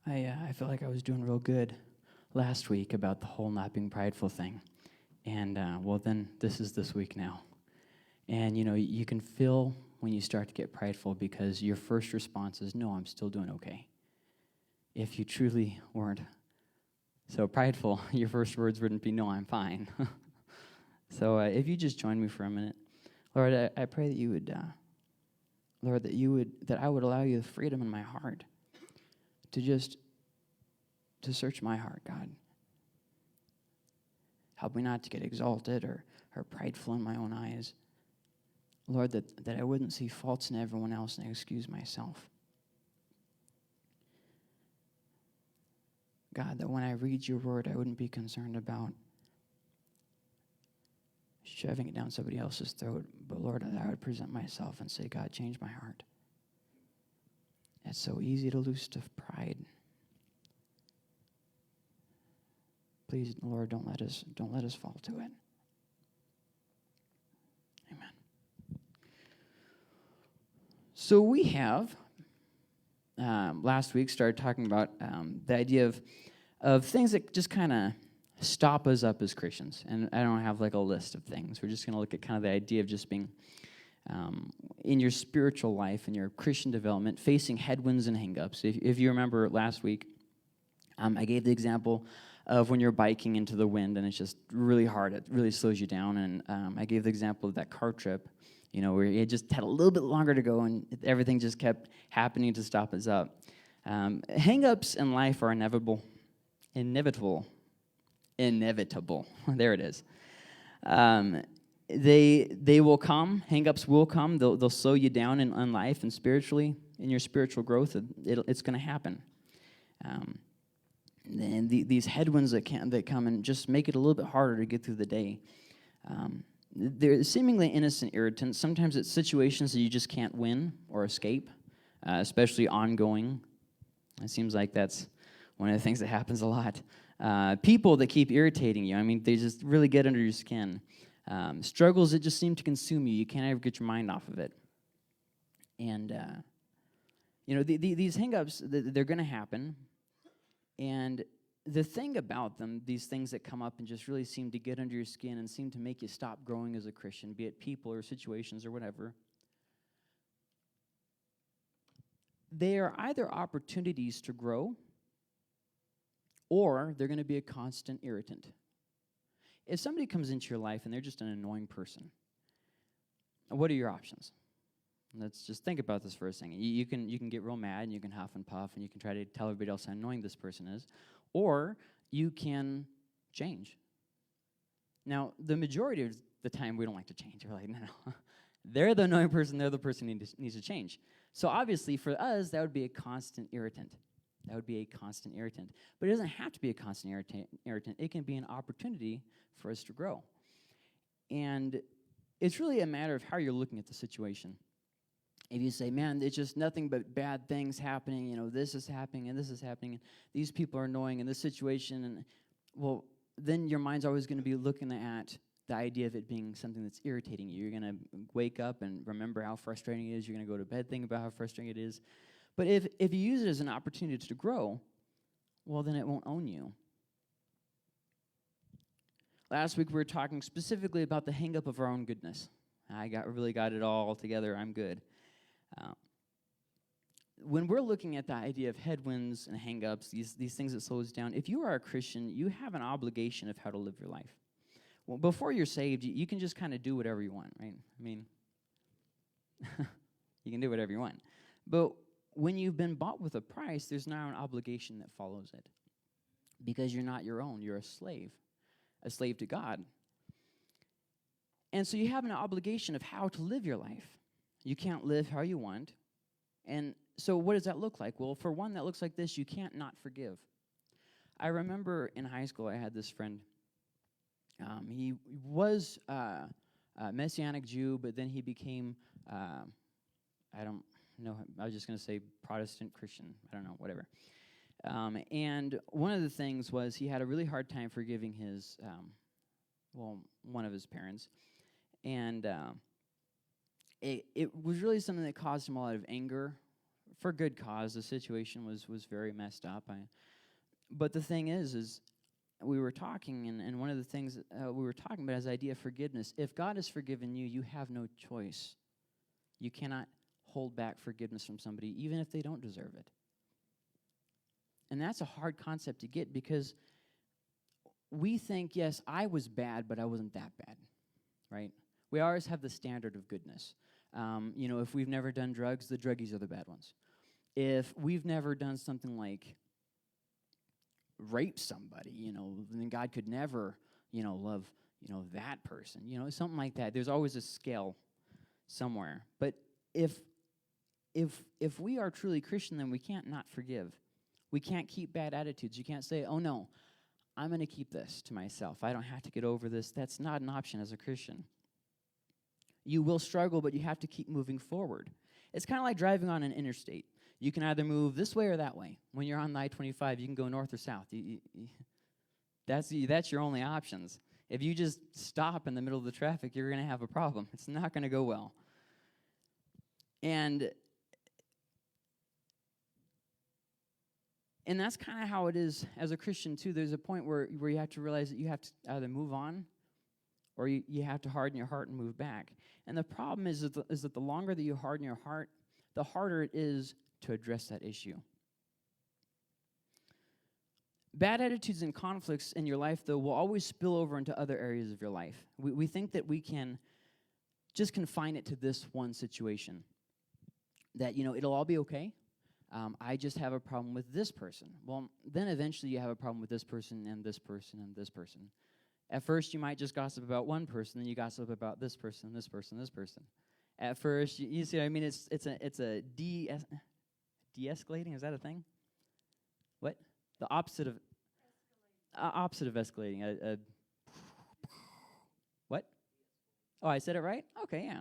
I felt like I was doing real good last week about the whole not being prideful thing. And, well, then this is this week now. And, you can feel when you start to get prideful because your first response is, no, I'm still doing okay. If you truly weren't so prideful, your first words wouldn't be, no, I'm fine. So if you just join me for a minute. Lord, I pray that you would, Lord, that I would allow you the freedom in my heart to search my heart, God. Help me not to get exalted or prideful in my own eyes. Lord, that I wouldn't see faults in everyone else and excuse myself. God, that when I read your word, I wouldn't be concerned about shoving it down somebody else's throat, but Lord, that I would present myself and say, God, change my heart. It's so easy to lose to pride. Please, Lord, don't let us fall to it. Amen. So we have last week started talking about the idea of things that just kind of stop us up as Christians. And I don't have like a list of things. We're just going to look at kind of the idea of just being in your spiritual life, in your Christian development, facing headwinds and hang-ups. If you remember last week, I gave the example of when you're biking into the wind and it's just really hard. It really slows you down. And I gave the example of that car trip, where you just had a little bit longer to go and everything just kept happening to stop us up. Hang-ups in life are inevitable. There it is. They will come. Hang-ups will come. They'll slow you down in life and spiritually, in your spiritual growth. It's going to happen. And these headwinds that come and just make it a little bit harder to get through the day. They're seemingly innocent irritants. Sometimes it's situations that you just can't win or escape, especially ongoing. It seems like that's one of the things that happens a lot. People that keep irritating you. I mean, they just really get under your skin. Struggles that just seem to consume you. You can't ever get your mind off of it. And, these hang-ups, they're going to happen. And the thing about them, these things that come up and just really seem to get under your skin and seem to make you stop growing as a Christian, be it people or situations or whatever, they are either opportunities to grow or they're going to be a constant irritant. If somebody comes into your life and they're just an annoying person, what are your options? Let's just think about this for a second. You can get real mad and you can huff and puff and you can try to tell everybody else how annoying this person is, or you can change. Now, the majority of the time we don't like to change. We're like, no. They're the annoying person. They're the person who needs to change. So obviously for us, that would be a constant irritant. But it doesn't have to be a constant irritant. It can be an opportunity for us to grow. And it's really a matter of how you're looking at the situation. If you say, man, it's just nothing but bad things happening, this is happening and this is happening, and these people are annoying in this situation, and well, then your mind's always going to be looking at the idea of it being something that's irritating you. You're going to wake up and remember how frustrating it is. You're going to go to bed thinking about how frustrating it is. But if you use it as an opportunity to grow, well, then it won't own you. Last week we were talking specifically about the hang-up of our own goodness. I really got it all together. I'm good. When we're looking at the idea of headwinds and hang-ups, these things that slow us down, if you are a Christian, you have an obligation of how to live your life. Well, before you're saved, you can just kind of do whatever you want, right? I mean, you can do whatever you want. But when you've been bought with a price, there's now an obligation that follows it. Because you're not your own. You're a slave to God. And so you have an obligation of how to live your life. You can't live how you want. And so what does that look like? Well, for one, that looks like this. You can't not forgive. I remember in high school I had this friend. He was a Messianic Jew, but then he became, I don't know, I was just going to say Protestant Christian. I don't know, whatever. And one of the things was he had a really hard time forgiving his, one of his parents. And it was really something that caused him a lot of anger for good cause. The situation was very messed up. But the thing is we were talking, and one of the things we were talking about is the idea of forgiveness. If God has forgiven you, you have no choice. You cannot hold back forgiveness from somebody, even if they don't deserve it. And that's a hard concept to get, because we think, yes, I was bad, but I wasn't that bad, right? We always have the standard of goodness. If we've never done drugs, the druggies are the bad ones. If we've never done something like rape somebody, then God could never, love, that person, something like that. There's always a scale somewhere. But if we are truly Christian, then we can't not forgive. We can't keep bad attitudes. You can't say, oh no, I'm going to keep this to myself. I don't have to get over this. That's not an option as a Christian. You will struggle, but you have to keep moving forward. It's kind of like driving on an interstate. You can either move this way or that way. When you're on the I-25, you can go north or south. That's your only options. If you just stop in the middle of the traffic, you're going to have a problem. It's not going to go well. And that's kind of how it is as a Christian, too. There's a point where you have to realize that you have to either move on or you have to harden your heart and move back. And the problem is that the longer that you harden your heart, the harder it is to address that issue. Bad attitudes and conflicts in your life, though, will always spill over into other areas of your life. We think that we can just confine it to this one situation, that, it'll all be okay. I just have a problem with this person. Well, then eventually you have a problem with this person and this person and this person. At first, you might just gossip about one person, then you gossip about this person, this person, this person. At first, you see what I mean? It's a de-escalating. Is that a thing? What? The opposite of escalating. What? Oh, I said it right? Okay, yeah.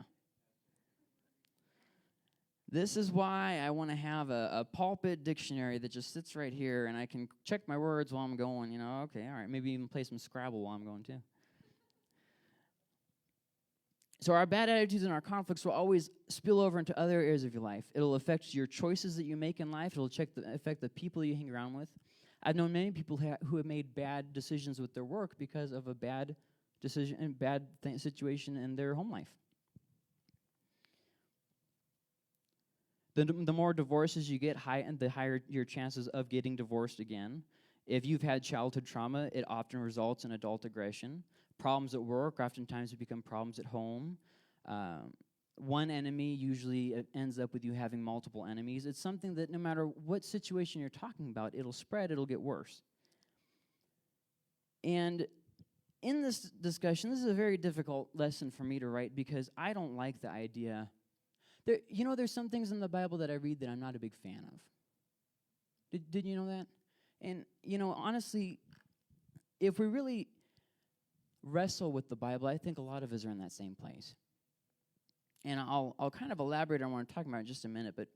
This is why I want to have a pulpit dictionary that just sits right here, and I can check my words while I'm going. Okay, all right. Maybe even play some Scrabble while I'm going, too. So our bad attitudes and our conflicts will always spill over into other areas of your life. It'll affect your choices that you make in life. It'll affect the people you hang around with. I've known many people who have made bad decisions with their work because of a bad decision and situation in their home life. The more divorces you get, the higher your chances of getting divorced again. If you've had childhood trauma, it often results in adult aggression. Problems at work, oftentimes become problems at home. One enemy usually ends up with you having multiple enemies. It's something that no matter what situation you're talking about, it'll spread, it'll get worse. And in this discussion, this is a very difficult lesson for me to write because I don't like the idea. There's some things in the Bible that I read that I'm not a big fan of. Did you know that? And, honestly, if we really wrestle with the Bible, I think a lot of us are in that same place. And I'll kind of elaborate on what I'm talking about in just a minute, but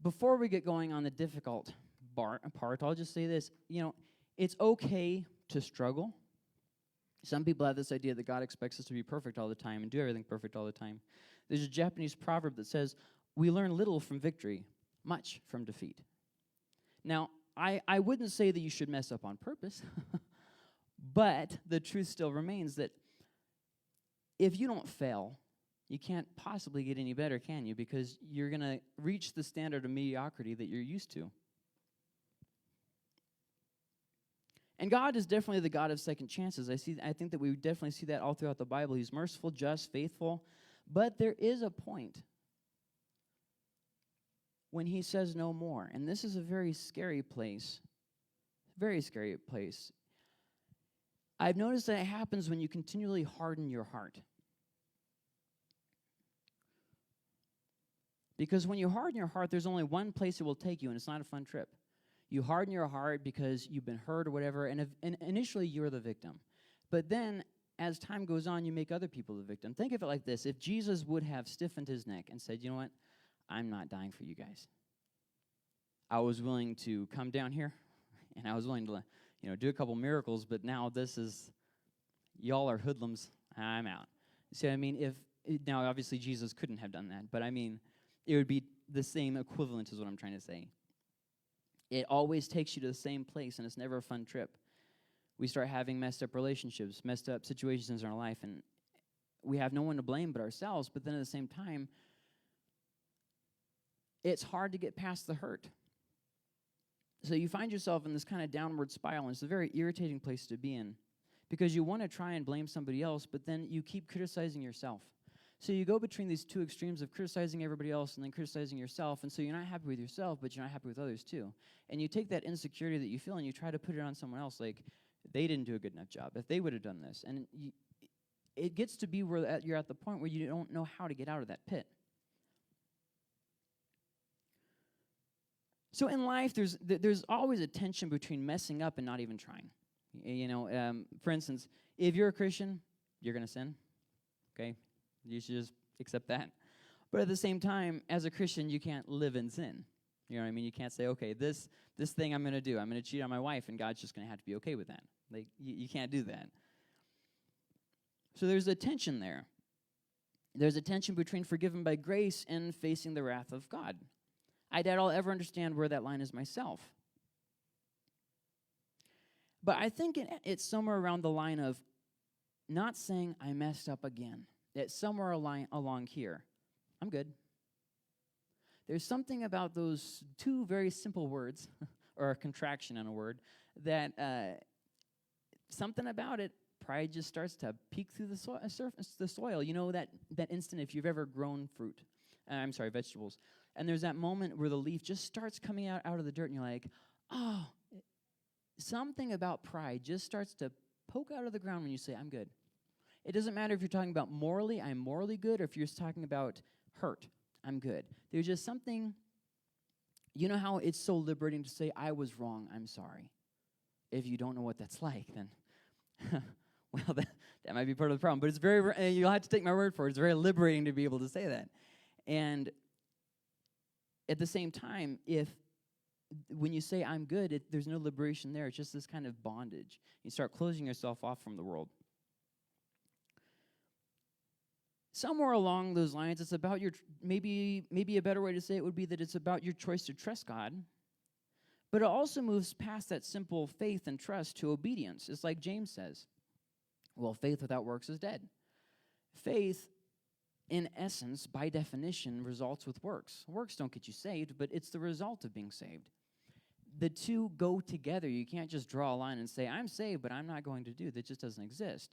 before we get going on the difficult part, I'll just say this. It's okay to struggle. Some people have this idea that God expects us to be perfect all the time and do everything perfect all the time. There's a Japanese proverb that says, we learn little from victory, much from defeat. Now, I wouldn't say that you should mess up on purpose, but the truth still remains that if you don't fail, you can't possibly get any better, can you? Because you're going to reach the standard of mediocrity that you're used to. And God is definitely the God of second chances. I think that we definitely see that all throughout the Bible. He's merciful, just, faithful. But there is a point when he says no more. And this is a very scary place. Very scary place. I've noticed that it happens when you continually harden your heart. Because when you harden your heart, there's only one place it will take you, and it's not a fun trip. You harden your heart because you've been hurt or whatever, and initially you're the victim. But then, as time goes on, you make other people the victim. Think of it like this. If Jesus would have stiffened his neck and said, you know what, I'm not dying for you guys. I was willing to come down here, and I was willing to do a couple miracles, but now y'all are hoodlums. I'm out. See what I mean? Now, obviously, Jesus couldn't have done that, but I mean, it would be the same equivalent is what I'm trying to say. It always takes you to the same place, and it's never a fun trip. We start having messed up relationships, messed up situations in our life, and we have no one to blame but ourselves. But then at the same time, it's hard to get past the hurt. So you find yourself in this kind of downward spiral, and it's a very irritating place to be in because you want to try and blame somebody else, but then you keep criticizing yourself. So you go between these two extremes of criticizing everybody else and then criticizing yourself, and so you're not happy with yourself, but you're not happy with others too. And you take that insecurity that you feel and you try to put it on someone else, like, they didn't do a good enough job, if they would have done this. And it gets to be where you're at the point where you don't know how to get out of that pit. So in life, there's always a tension between messing up and not even trying. For instance, if you're a Christian, you're going to sin, okay? You should just accept that. But at the same time, as a Christian, you can't live in sin. You know what I mean? You can't say, okay, this thing I'm going to do, I'm going to cheat on my wife, and God's just going to have to be okay with that. Like, you can't do that. So there's a tension there. There's a tension between forgiven by grace and facing the wrath of God. I doubt I'll ever understand where that line is myself. But I think it's somewhere around the line of not saying I messed up again. It's somewhere along here. I'm good. There's something about those two very simple words, or a contraction in a word, that something about it, pride just starts to peek through the soil. You know that instant if you've ever grown vegetables, and there's that moment where the leaf just starts coming out of the dirt, and you're like, oh, something about pride just starts to poke out of the ground when you say, I'm good. It doesn't matter if you're talking about morally, I'm morally good, or if you're just talking about hurt, I'm good. There's just something, you know how it's so liberating to say, I was wrong, I'm sorry. If you don't know what that's like, then, well, that might be part of the problem. But it's very, you'll have to take my word for it, it's very liberating to be able to say that. And at the same time, when you say I'm good, there's no liberation there. It's just this kind of bondage. You start closing yourself off from the world. Somewhere along those lines, it's about maybe a better way to say it would be that it's about your choice to trust God, but it also moves past that simple faith and trust to obedience. It's like James says, well, faith without works is dead. Faith, in essence, by definition, results with works. Works don't get you saved, but it's the result of being saved. The two go together. You can't just draw a line and say, I'm saved, but I'm not going to do. That just doesn't exist.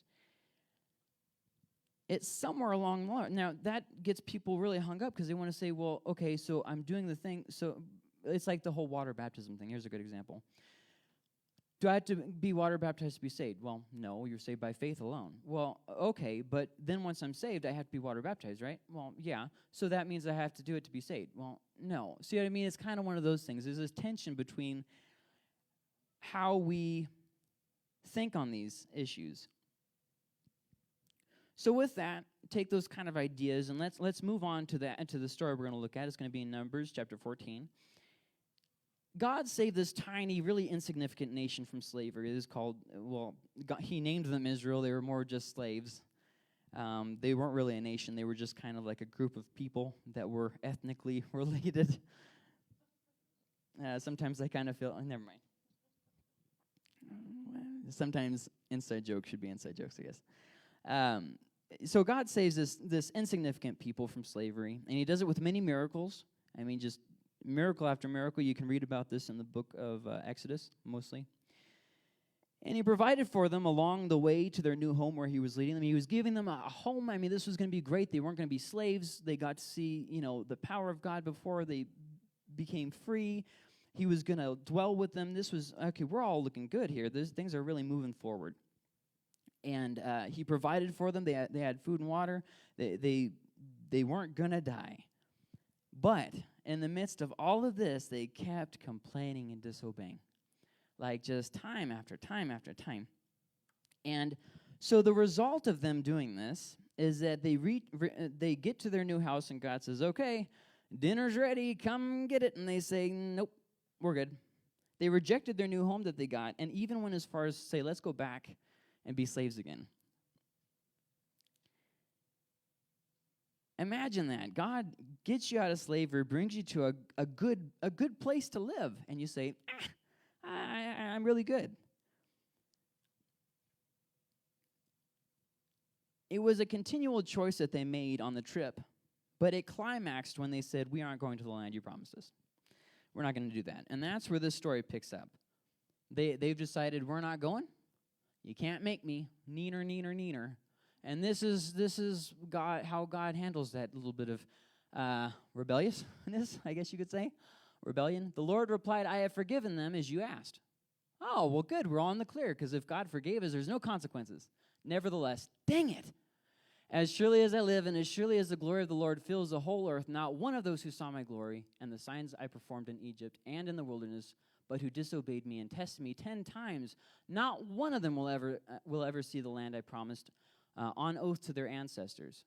It's somewhere along the line. Now, that gets people really hung up because they want to say, well, okay, so I'm doing the thing. So it's like the whole water baptism thing. Here's a good example. Do I have to be water baptized to be saved? Well, no, you're saved by faith alone. Well, okay, but then once I'm saved, I have to be water baptized, right? Well, yeah, so that means I have to do it to be saved. Well, no. See what I mean? It's kind of one of those things. There's this tension between how we think on these issues. So with that, take those kind of ideas, and let's move on to the story we're going to look at. It's going to be in Numbers chapter 14. God saved this tiny, really insignificant nation from slavery. It is called, he named them Israel. They were more just slaves. They weren't really a nation. They were just kind of like a group of people that were ethnically related. Sometimes I kind of feel, never mind. Sometimes inside jokes should be inside jokes, I guess. So God saves this insignificant people from slavery, and he does it with many miracles. I mean, just miracle after miracle. You can read about this in the book of Exodus, mostly. And he provided for them along the way to their new home where he was leading them. He was giving them a home. I mean, this was going to be great. They weren't going to be slaves. They got to see, the power of God before they became free. He was going to dwell with them. This was, okay, we're all looking good here. Things are really moving forward. And he provided for them. They had food and water. They weren't going to die. But in the midst of all of this, they kept complaining and disobeying. Like just time after time after time. And so the result of them doing this is that they get to their new house and God says, okay, dinner's ready, come get it. And they say, nope, we're good. They rejected their new home that they got and even went as far as to say, let's go back and be slaves again. Imagine that. God gets you out of slavery, brings you to a good place to live, and you say, I'm really good. It was a continual choice that they made on the trip, but it climaxed when they said, we aren't going to the land you promised us. We're not going to do that. And that's where this story picks up. They've decided, we're not going. You can't make me. Neener, neener, neener. And this is God, how God handles that little bit of rebelliousness, I guess you could say. Rebellion. The Lord replied, I have forgiven them as you asked. Oh, well, good. We're all in the clear, because if God forgave us, there's no consequences. Nevertheless, dang it. As surely as I live, and as surely as the glory of the Lord fills the whole earth, not one of those who saw my glory and the signs I performed in Egypt and in the wilderness, but who disobeyed me and tested me 10 times, not one of them will ever see the land I promised on oath to their ancestors.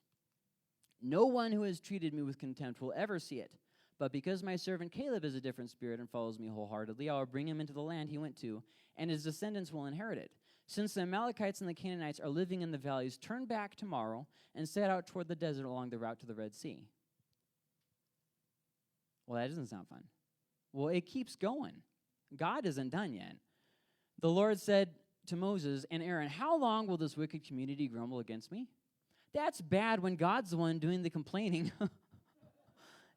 No one who has treated me with contempt will ever see it. But because my servant Caleb has a different spirit and follows me wholeheartedly, I will bring him into the land he went to, and his descendants will inherit it. Since the Amalekites and the Canaanites are living in the valleys, turn back tomorrow and set out toward the desert along the route to the Red Sea. Well, that doesn't sound fun. Well, it keeps going. God isn't done yet. The Lord said to Moses and Aaron, how long will this wicked community grumble against me? That's bad when God's the one doing the complaining.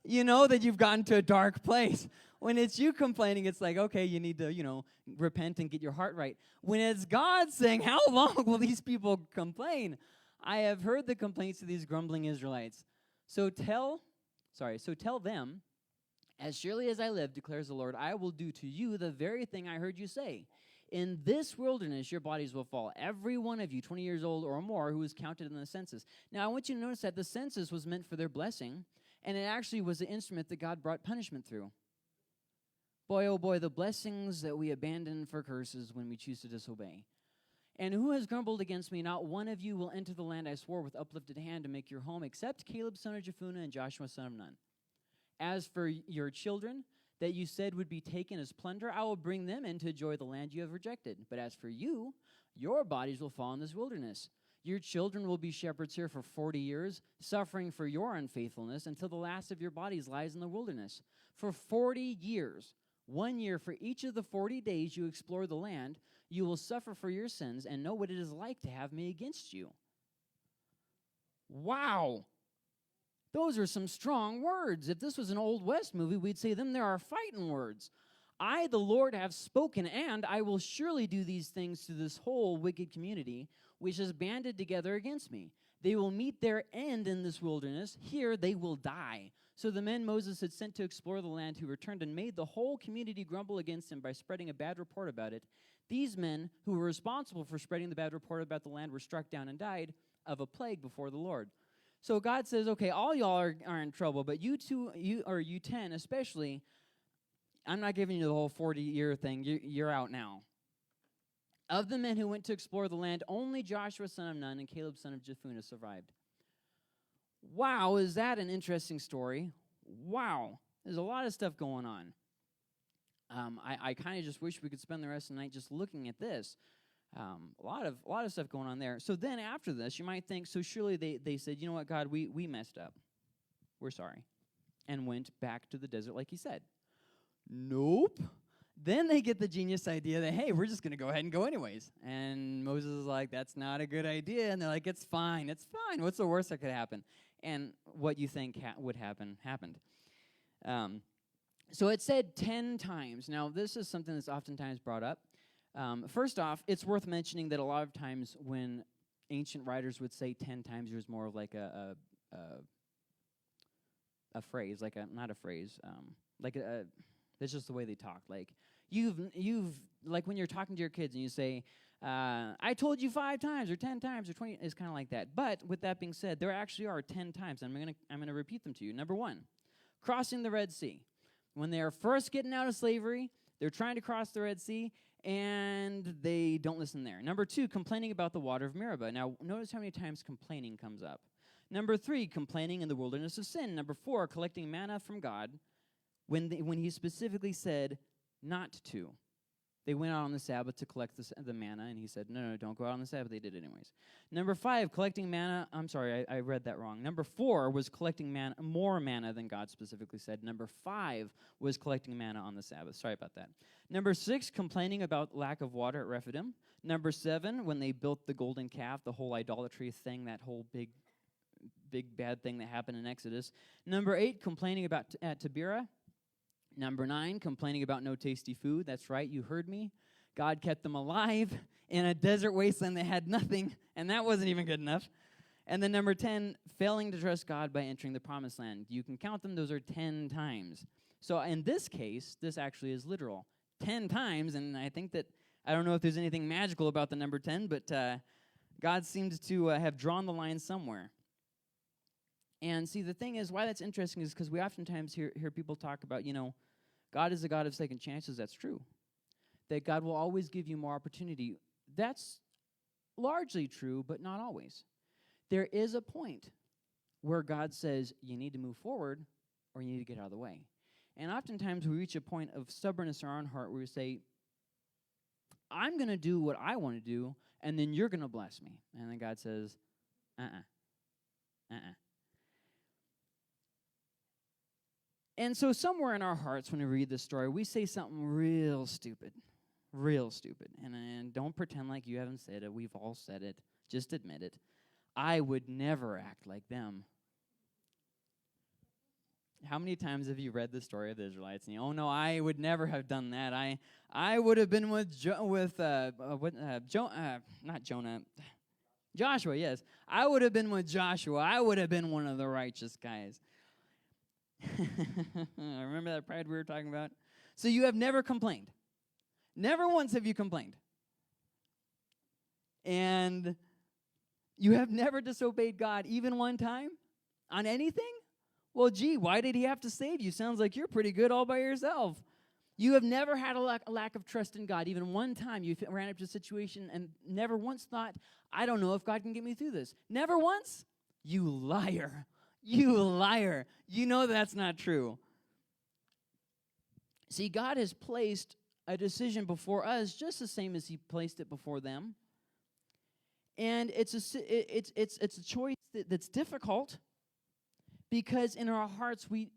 You know that you've gotten to a dark place. When it's you complaining, it's like, okay, you need to, repent and get your heart right. When it's God saying, how long will these people complain? I have heard the complaints of these grumbling Israelites. So tell them, as surely as I live, declares the Lord, I will do to you the very thing I heard you say. In this wilderness, your bodies will fall, every one of you, 20 years old or more, who was counted in the census. Now, I want you to notice that the census was meant for their blessing, and it actually was the instrument that God brought punishment through. Boy, oh boy, the blessings that we abandon for curses when we choose to disobey. And who has grumbled against me? Not one of you will enter the land I swore with uplifted hand to make your home, except Caleb son of Jephunneh and Joshua son of Nun. As for your children that you said would be taken as plunder, I will bring them in to enjoy the land you have rejected. But as for you, your bodies will fall in this wilderness. Your children will be shepherds here for 40 years, suffering for your unfaithfulness until the last of your bodies lies in the wilderness. For 40 years, 1 year for each of the 40 days you explore the land, you will suffer for your sins and know what it is like to have me against you. Wow. Those are some strong words. If this was an Old West movie, we'd say them there are fighting words. I, the Lord, have spoken, and I will surely do these things to this whole wicked community, which has banded together against me. They will meet their end in this wilderness. Here they will die. So the men Moses had sent to explore the land, who returned and made the whole community grumble against him by spreading a bad report about it. These men, who were responsible for spreading the bad report about the land, were struck down and died of a plague before the Lord. So God says, okay, all y'all are in trouble, but you 10 especially, I'm not giving you the whole 40-year thing. You're out now. Of the men who went to explore the land, only Joshua son of Nun and Caleb son of Jephunneh survived. Wow, is that an interesting story? Wow, there's a lot of stuff going on. I kind of just wish we could spend the rest of the night just looking at this. A lot of stuff going on there. So then after this, you might think, so surely they said, you know what, God, we messed up. We're sorry. And went back to the desert like he said. Nope. Then they get the genius idea that, hey, we're just going to go ahead and go anyways. And Moses is like, that's not a good idea. And they're like, it's fine. What's the worst that could happen? And what you think would happen, happened. So it said 10 times. Now, this is something that's oftentimes brought up. First off, it's worth mentioning that a lot of times when ancient writers would say 10 times, there's more of like a phrase, that's just the way they talk. Like you've like when you're talking to your kids and you say, I told you 5 times or 10 times or 20, it's kind of like that. But with that being said, there actually are 10 times. I'm gonna repeat them to you. Number 1, crossing the Red Sea. When they are first getting out of slavery, they're trying to cross the Red Sea, and they don't listen there. Number 2, complaining about the water of Meribah. Now, notice how many times complaining comes up. Number 3, complaining in the wilderness of sin. Number 4, collecting manna from God when he specifically said not to. They went out on the Sabbath to collect the manna, and he said, no, don't go out on the Sabbath. They did it anyways. Number 5, collecting manna. I'm sorry, I read that wrong. Number 4 was collecting more manna than God specifically said. Number 5 was collecting manna on the Sabbath. Sorry about that. Number 6, complaining about lack of water at Rephidim. Number 7, when they built the golden calf, the whole idolatry thing, that whole big bad thing that happened in Exodus. Number 8, complaining at Taberah. Number 9, complaining about no tasty food. That's right, you heard me. God kept them alive in a desert wasteland that had nothing, and that wasn't even good enough. And then number 10, failing to trust God by entering the promised land. You can count them, those are 10 times. So in this case, this actually is literal. 10 times, and I think that, I don't know if there's anything magical about the number 10, but God seems to have drawn the line somewhere. And see, the thing is, why that's interesting is because we oftentimes hear people talk about, God is a God of second chances. That's true. That God will always give you more opportunity. That's largely true, but not always. There is a point where God says, you need to move forward or you need to get out of the way. And oftentimes we reach a point of stubbornness in our own heart where we say, I'm going to do what I want to do, and then you're going to bless me. And then God says, And so somewhere in our hearts, when we read this story, we say something real stupid. And don't pretend like you haven't said it. We've all said it. Just admit it. I would never act like them. How many times have you read the story of the Israelites and no, I would never have done that. I would have been with not Jonah, Joshua, yes. I would have been with Joshua. I would have been one of the righteous guys. Remember that pride we were talking about? So you have never complained. Never once have you complained. And you have never disobeyed God even one time on anything? Well, gee, why did he have to save you? Sounds like you're pretty good all by yourself. You have never had a lack of trust in God. Even one time you ran up to a situation and never once thought, I don't know if God can get me through this. Never once? You liar. You liar. You know that's not true. See, God has placed a decision before us just the same as he placed it before them. And it's a choice that's difficult because in our hearts we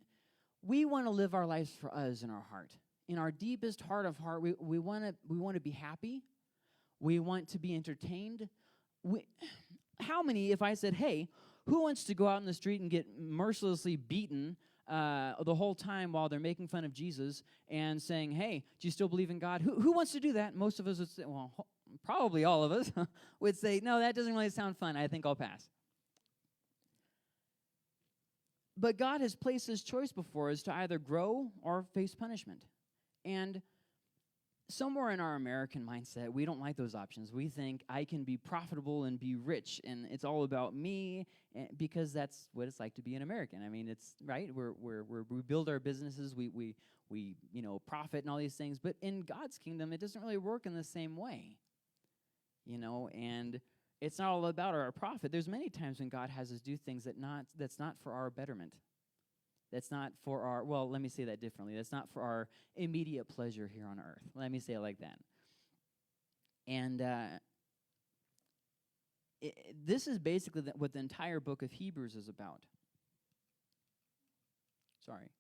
want to live our lives for us in our heart. In our deepest heart of heart, we want to be happy. We want to be entertained. How many, if I said, hey, who wants to go out in the street and get mercilessly beaten the whole time while they're making fun of Jesus and saying, hey, do you still believe in God? Who wants to do that? Most of us would say, well, probably all of us would say, no, that doesn't really sound fun. I think I'll pass. But God has placed this choice before us to either grow or face punishment. And somewhere in our American mindset, we don't like those options. We think I can be profitable and be rich, and it's all about me, because that's what it's like to be an American. I mean, it's right. We build our businesses, we profit and all these things. But in God's kingdom, it doesn't really work in the same way, And it's not all about our profit. There's many times when God has us do things that's not for our betterment. That's not for our, well, let me say that differently. That's not for our immediate pleasure here on earth. Let me say it like that. And this is basically what the entire book of Hebrews is about. Sorry.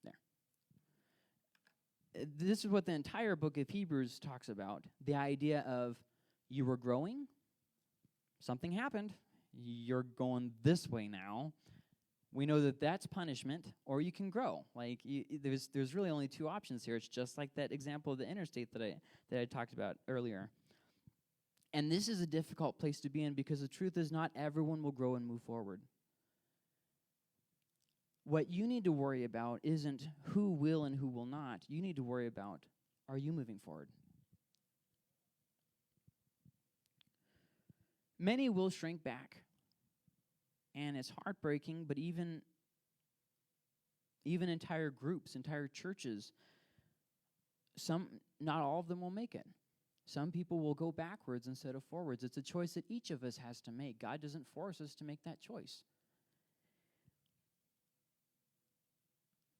There. This is what the entire book of Hebrews talks about. The idea of you were growing, something happened, you're going this way now. We know that that's punishment, or you can grow. Like there's really only two options here. It's just like that example of the interstate that I talked about earlier. And this is a difficult place to be in because the truth is not everyone will grow and move forward. What you need to worry about isn't who will and who will not. You need to worry about, are you moving forward? Many will shrink back. And it's heartbreaking, but even entire groups, entire churches, not all of them will make it. Some people will go backwards instead of forwards. It's a choice that each of us has to make. God doesn't force us to make that choice.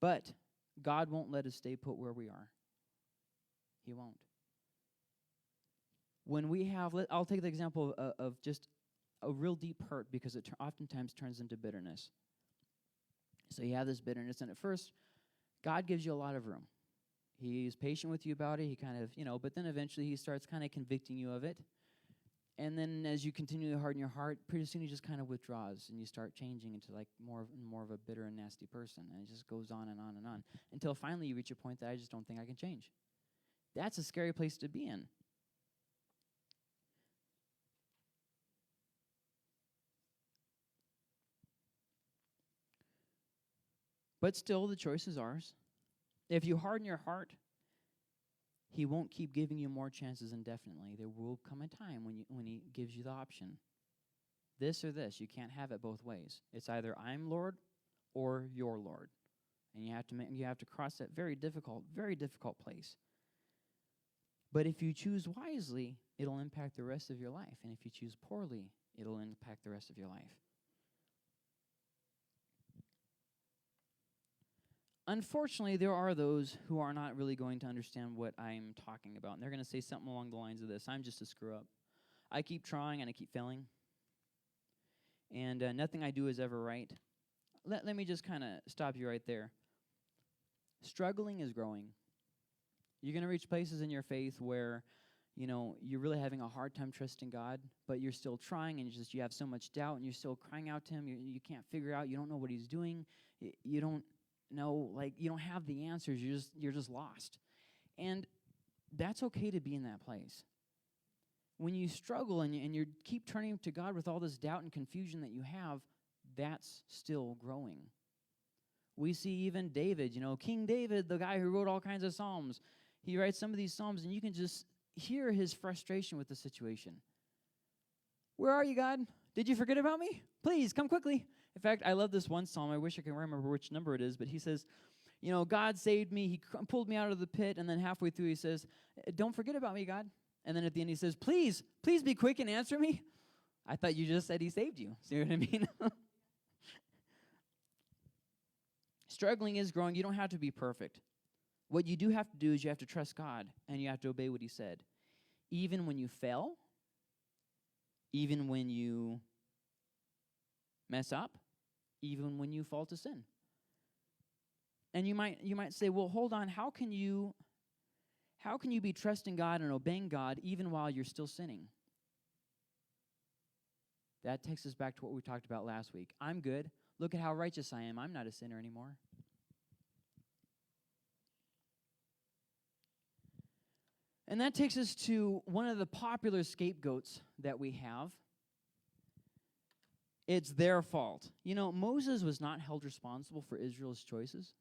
But God won't let us stay put where we are. He won't. When we have, I'll take the example of just a real deep hurt, because it oftentimes turns into bitterness. So you have this bitterness, and at first, God gives you a lot of room. He's patient with you about it. He kind of, but then eventually he starts kind of convicting you of it. And then as you continue to harden your heart, pretty soon he just kind of withdraws, and you start changing into like more of a bitter and nasty person. And it just goes on and on and on until finally you reach a point that I just don't think I can change. That's a scary place to be in. But still, the choice is ours. If you harden your heart, he won't keep giving you more chances indefinitely. There will come a time when he gives you the option. This or this. You can't have it both ways. It's either I'm Lord or you're Lord. And you have to cross that very difficult place. But if you choose wisely, it'll impact the rest of your life. And if you choose poorly, it'll impact the rest of your life. Unfortunately, there are those who are not really going to understand what I'm talking about. And they're going to say something along the lines of this: I'm just a screw-up. I keep trying and I keep failing. And nothing I do is ever right. Let me just kind of stop you right there. Struggling is growing. You're going to reach places in your faith where, you're really having a hard time trusting God, but you're still trying, and you have so much doubt, and you're still crying out to him. You can't figure out. You don't know what he's doing. You don't know, you don't have the answers. You're just lost. And that's okay to be in that place. When you struggle and you keep turning to God with all this doubt and confusion that you have, that's still growing. We see even David, King David, the guy who wrote all kinds of psalms. He writes some of these psalms, and you can just hear his frustration with the situation. Where are you, God? Did you forget about me? Please, come quickly. In fact, I love this one psalm. I wish I could remember which number it is, but he says, God saved me. He pulled me out of the pit, and then halfway through he says, don't forget about me, God. And then at the end he says, please be quick and answer me. I thought you just said he saved you. See what I mean? Struggling is growing. You don't have to be perfect. What you do have to do is you have to trust God, and you have to obey what he said. Even when you fail, even when you mess up, even when you fall to sin. And you might say, well, hold on, how can you be trusting God and obeying God even while you're still sinning? That takes us back to what we talked about last week. I'm good. Look at how righteous I am. I'm not a sinner anymore. And that takes us to one of the popular scapegoats that we have. It's their fault. Moses was not held responsible for Israel's choices.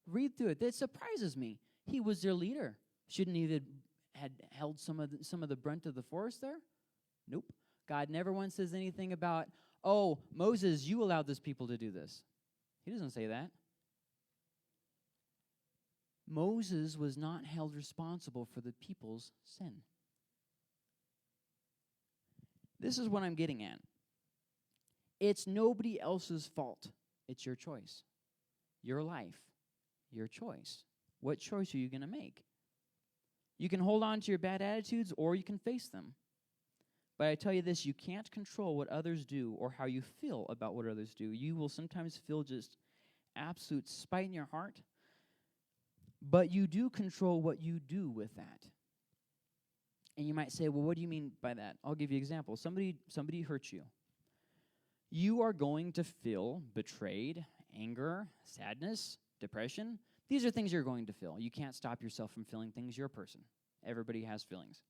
Read through it. It surprises me. He was their leader. Shouldn't he have held some of the brunt of the forest there? Nope. God never once says anything about, oh, Moses, you allowed this people to do this. He doesn't say that. Moses was not held responsible for the people's sin. This is what I'm getting at. It's nobody else's fault. It's your choice. Your life. Your choice. What choice are you going to make? You can hold on to your bad attitudes, or you can face them. But I tell you this, you can't control what others do or how you feel about what others do. You will sometimes feel just absolute spite in your heart, but you do control what you do with that. And you might say, well, what do you mean by that? I'll give you an example. Somebody hurts you. You are going to feel betrayed, anger, sadness, depression. These are things you're going to feel. You can't stop yourself from feeling things. You're a person. Everybody has feelings.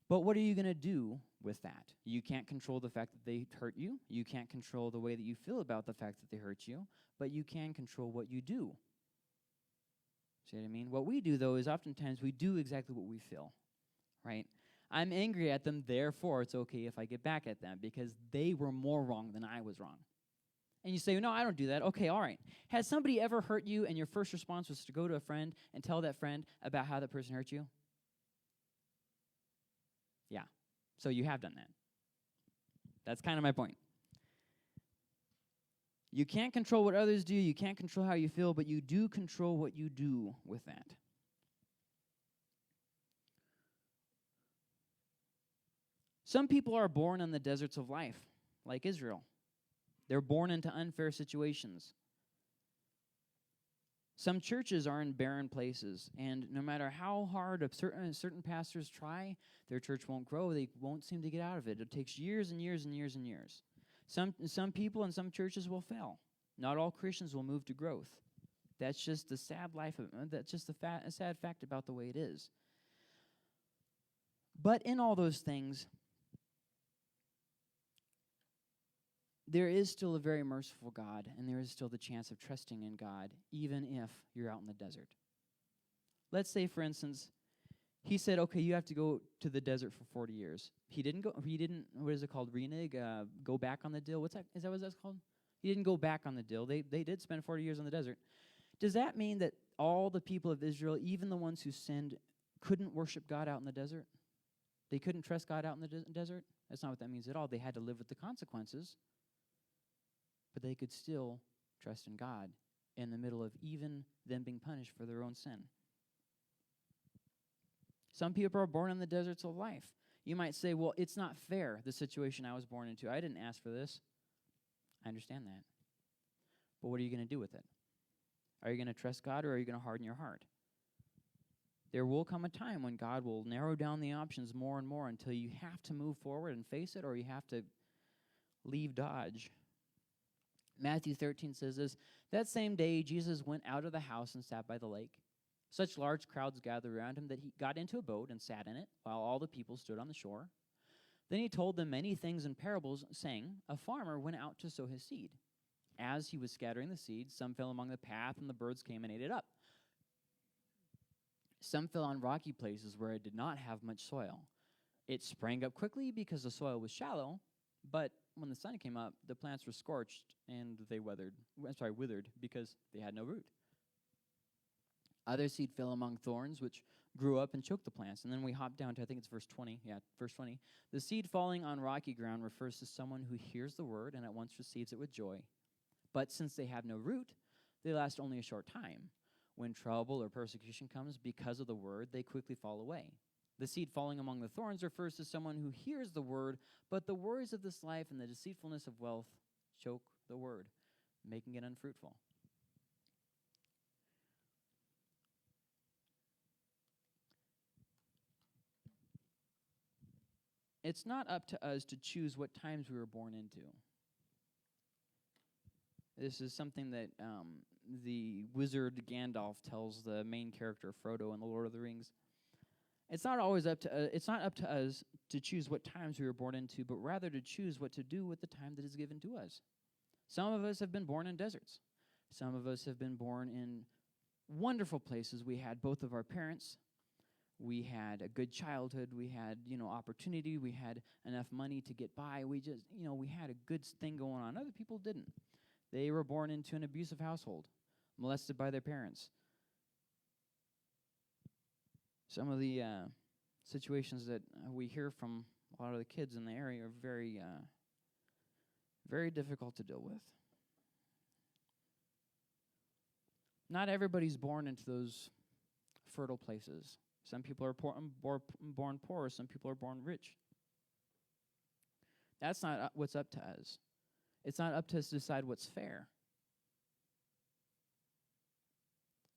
But what are you going to do with that? You can't control the fact that they hurt you. You can't control the way that you feel about the fact that they hurt you. But you can control what you do. See what I mean? What we do, though, is oftentimes we do exactly what we feel, right? I'm angry at them, therefore it's okay if I get back at them because they were more wrong than I was wrong. And you say, no, I don't do that. Okay, all right. Has somebody ever hurt you and your first response was to go to a friend and tell that friend about how that person hurt you? Yeah. So you have done that. That's kind of my point. You can't control what others do. You can't control how you feel, but you do control what you do with that. Some people are born in the deserts of life, like Israel. They're born into unfair situations. Some churches are in barren places, and no matter how hard certain pastors try, their church won't grow. They won't seem to get out of it. It takes years and years and years and years. Some people and some churches will fail. Not all Christians will move to growth. That's just the sad life of it. That's just a sad fact about the way it is. But in all those things, there is still a very merciful God, and there is still the chance of trusting in God, even if you're out in the desert. Let's say, for instance, he said, okay, you have to go to the desert for 40 years. He didn't, what is it called, renege, go back on the deal? What's that? Is that what that's called? He didn't go back on the deal. They did spend 40 years in the desert. Does that mean that all the people of Israel, even the ones who sinned, couldn't worship God out in the desert? They couldn't trust God out in the desert? That's not what that means at all. They had to live with the consequences. But they could still trust in God in the middle of even them being punished for their own sin. Some people are born in the deserts of life. You might say, well, it's not fair, the situation I was born into. I didn't ask for this. I understand that. But what are you going to do with it? Are you going to trust God, or are you going to harden your heart? There will come a time when God will narrow down the options more and more until you have to move forward and face it, or you have to leave Dodge. Matthew 13 says this, that same day Jesus went out of the house and sat by the lake. Such large crowds gathered around him that he got into a boat and sat in it, while all the people stood on the shore. Then he told them many things in parables, saying, a farmer went out to sow his seed. As he was scattering the seed, some fell among the path, and the birds came and ate it up. Some fell on rocky places where it did not have much soil. It sprang up quickly because the soil was shallow, but when the sun came up, the plants were scorched and they withered because they had no root. Other seed fell among thorns, which grew up and choked the plants. And then we hop down to, I think it's verse 20. Yeah, verse 20. The seed falling on rocky ground refers to someone who hears the word and at once receives it with joy. But since they have no root, they last only a short time. When trouble or persecution comes because of the word, they quickly fall away. The seed falling among the thorns refers to someone who hears the word, but the worries of this life and the deceitfulness of wealth choke the word, making it unfruitful. It's not up to us to choose what times we were born into. This is something that the wizard Gandalf tells the main character Frodo in The Lord of the Rings. It's not up to us to choose what times we were born into, but rather to choose what to do with the time that is given to us. Some of us have been born in deserts. Some of us have been born in wonderful places. We had both of our parents. We had a good childhood. We had, opportunity. We had enough money to get by. We just, we had a good thing going on. Other people didn't. They were born into an abusive household, molested by their parents. Some of the situations that we hear from a lot of the kids in the area are very, very difficult to deal with. Not everybody's born into those fertile places. Some people are born poor. Some people are born rich. That's not what's up to us. It's not up to us to decide what's fair.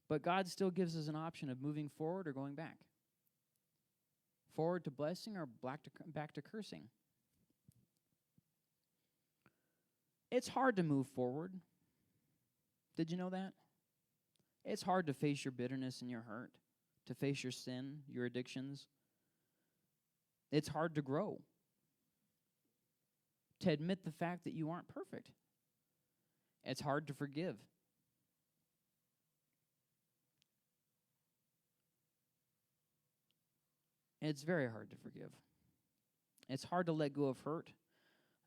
But God still gives us an option of moving forward or going back. Forward to blessing or back to cursing. It's hard to move forward. Did you know that? It's hard to face your bitterness and your hurt, to face your sin, your addictions. It's hard to grow, to admit the fact that you aren't perfect. It's hard to forgive. It's very hard to forgive. It's hard to let go of hurt.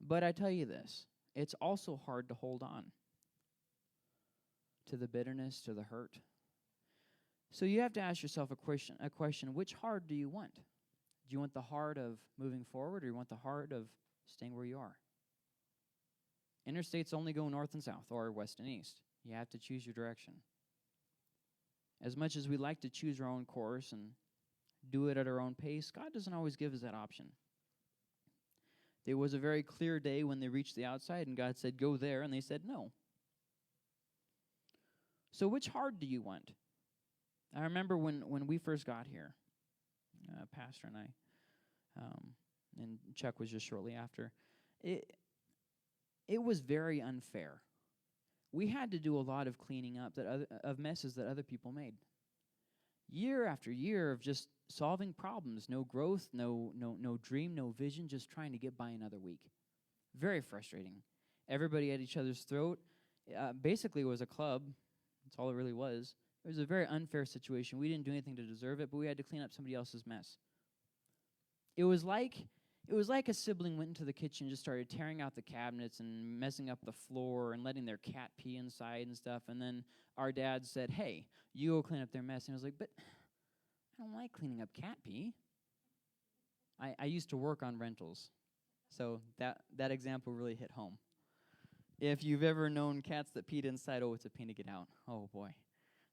But I tell you this, it's also hard to hold on to the bitterness, to the hurt. So you have to ask yourself a question, which heart do you want? Do you want the heart of moving forward, or do you want the heart of staying where you are? Interstates only go north and south, or west and east. You have to choose your direction. As much as we like to choose our own course and do it at our own pace, God doesn't always give us that option. There was a very clear day when they reached the outside, and God said, go there, and they said no. So which hard do you want? I remember when we first got here, Pastor and I, and Chuck was just shortly after, it was very unfair. We had to do a lot of cleaning up of messes that other people made. Year after year of just solving problems, no growth, no dream, no vision, just trying to get by another week. Very frustrating. Everybody at each other's throat. Basically, it was a club. That's all it really was. It was a very unfair situation. We didn't do anything to deserve it, but we had to clean up somebody else's mess. It was like a sibling went into the kitchen and just started tearing out the cabinets and messing up the floor and letting their cat pee inside and stuff. And then our dad said, hey, you go clean up their mess. And I was like, but I don't like cleaning up cat pee. I used to work on rentals, so that example really hit home. If you've ever known cats that peed inside, oh, it's a pain to get out. Oh, boy.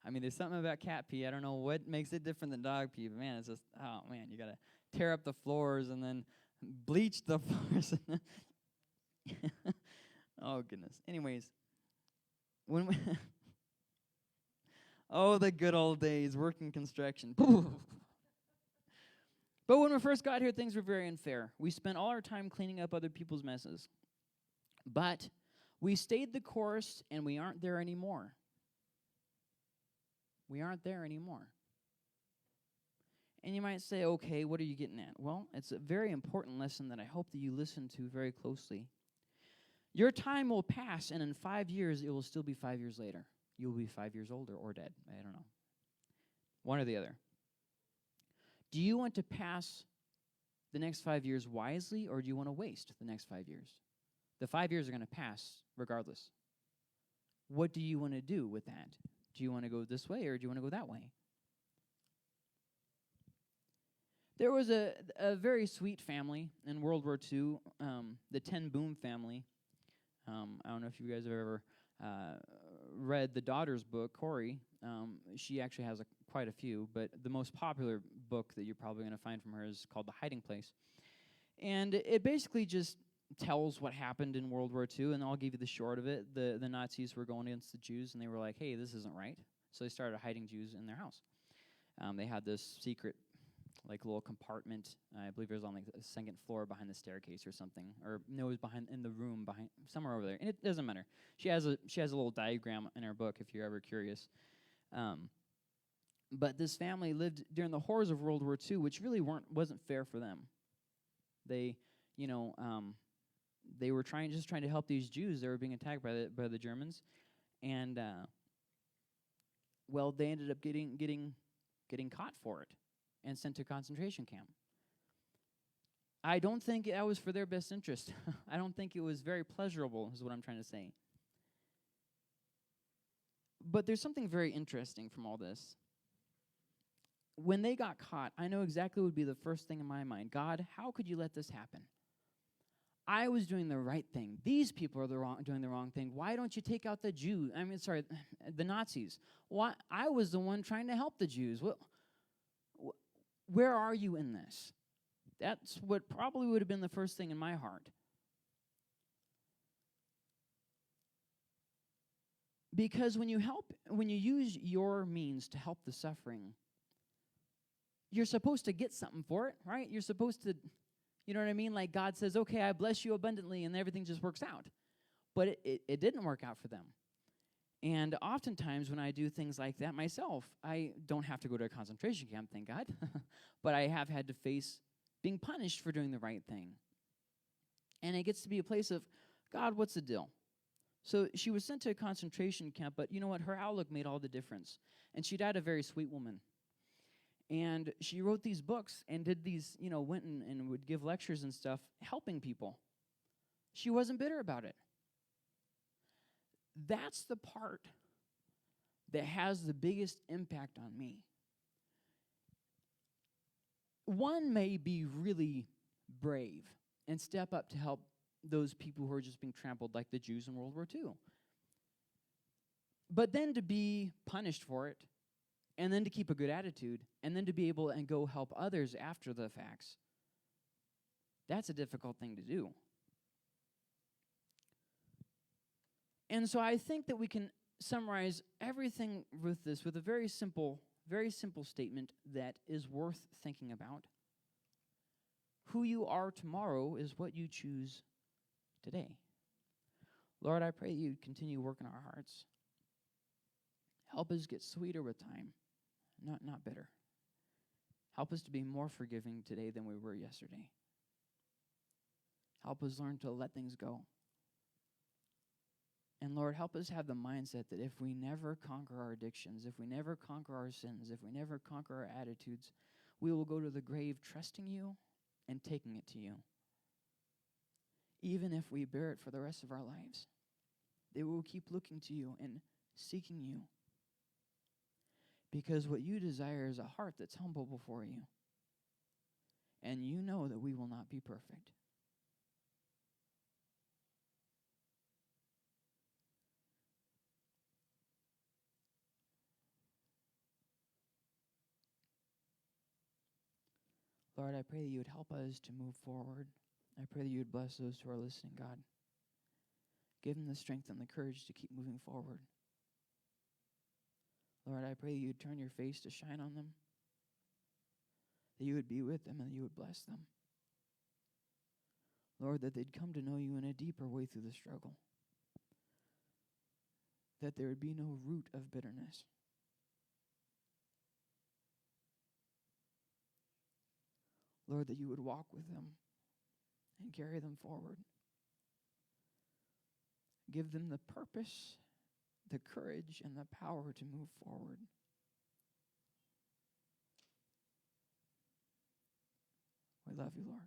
I mean, there's something about cat pee. I don't know what makes it different than dog pee, but, man, it's just, oh, man, you got to tear up the floors and then bleach the floors. Oh, goodness. Anyways, oh, the good old days, working construction. But when we first got here, things were very unfair. We spent all our time cleaning up other people's messes. But we stayed the course, and we aren't there anymore. We aren't there anymore. And you might say, okay, what are you getting at? Well, it's a very important lesson that I hope that you listen to very closely. Your time will pass, and in 5 years, it will still be 5 years later. You'll be 5 years older or dead. I don't know. One or the other. Do you want to pass the next 5 years wisely, or do you want to waste the next 5 years? The 5 years are going to pass regardless. What do you want to do with that? Do you want to go this way, or do you want to go that way? There was a very sweet family in World War II, the Ten Boom family. I don't know if you guys have ever read the daughter's book, Corey. She actually has quite a few, but the most popular book that you're probably going to find from her is called The Hiding Place. And it basically just tells what happened in World War II, and I'll give you the short of it. The Nazis were going against the Jews, and they were like, hey, this isn't right. So they started hiding Jews in their house. They had this secret, like, little compartment. I believe it was on, like, the second floor behind the staircase or something. Or, no, it was in the room behind, somewhere over there. And it doesn't matter. She has a little diagram in her book, if you're ever curious. But this family lived during the horrors of World War II, which really wasn't fair for them. They, they were trying to help these Jews. They were being attacked by the Germans, and well, they ended up getting caught for it and sent to a concentration camp. I don't think that was for their best interest. I don't think it was very pleasurable, is what I'm trying to say. But there's something very interesting from all this. When they got caught, I know exactly what would be the first thing in my mind. God, how could you let this happen? I was doing the right thing. These people are doing the wrong thing. Why don't you take out the the Nazis? Why? I was the one trying to help the Jews. Where are you in this? That's what probably would have been the first thing in my heart. Because when you use your means to help the suffering, you're supposed to get something for it, right? You're supposed to, you know what I mean? Like God says, okay, I bless you abundantly, and everything just works out. But it didn't work out for them. And oftentimes when I do things like that myself, I don't have to go to a concentration camp, thank God. But I have had to face being punished for doing the right thing. And it gets to be a place of, God, what's the deal? So she was sent to a concentration camp, but you know what? Her outlook made all the difference. And she died a very sweet woman. And she wrote these books and did these, went and would give lectures and stuff, helping people. She wasn't bitter about it. That's the part that has the biggest impact on me. One may be really brave and step up to help those people who are just being trampled like the Jews in World War II. But then to be punished for it, and then to keep a good attitude, and then to be able and go help others after the facts. That's a difficult thing to do. And so I think that we can summarize everything with this with a very simple statement that is worth thinking about. Who you are tomorrow is what you choose today. Lord, I pray you'd continue working our hearts. Help us get sweeter with time, not bitter. Help us to be more forgiving today than we were yesterday. Help us learn to let things go. And Lord, help us have the mindset that if we never conquer our addictions, if we never conquer our sins, if we never conquer our attitudes, we will go to the grave trusting you and taking it to you. Even if we bear it for the rest of our lives, they will keep looking to you and seeking you. Because what you desire is a heart that's humble before you. And you know that we will not be perfect. Lord, I pray that you would help us to move forward. I pray that you would bless those who are listening, God. Give them the strength and the courage to keep moving forward. Lord, I pray that you would turn your face to shine on them, that you would be with them and that you would bless them. Lord, that they'd come to know you in a deeper way through the struggle, that there would be no root of bitterness. Lord, that you would walk with them and carry them forward. Give them the purpose, the courage, and the power to move forward. We love you, Lord.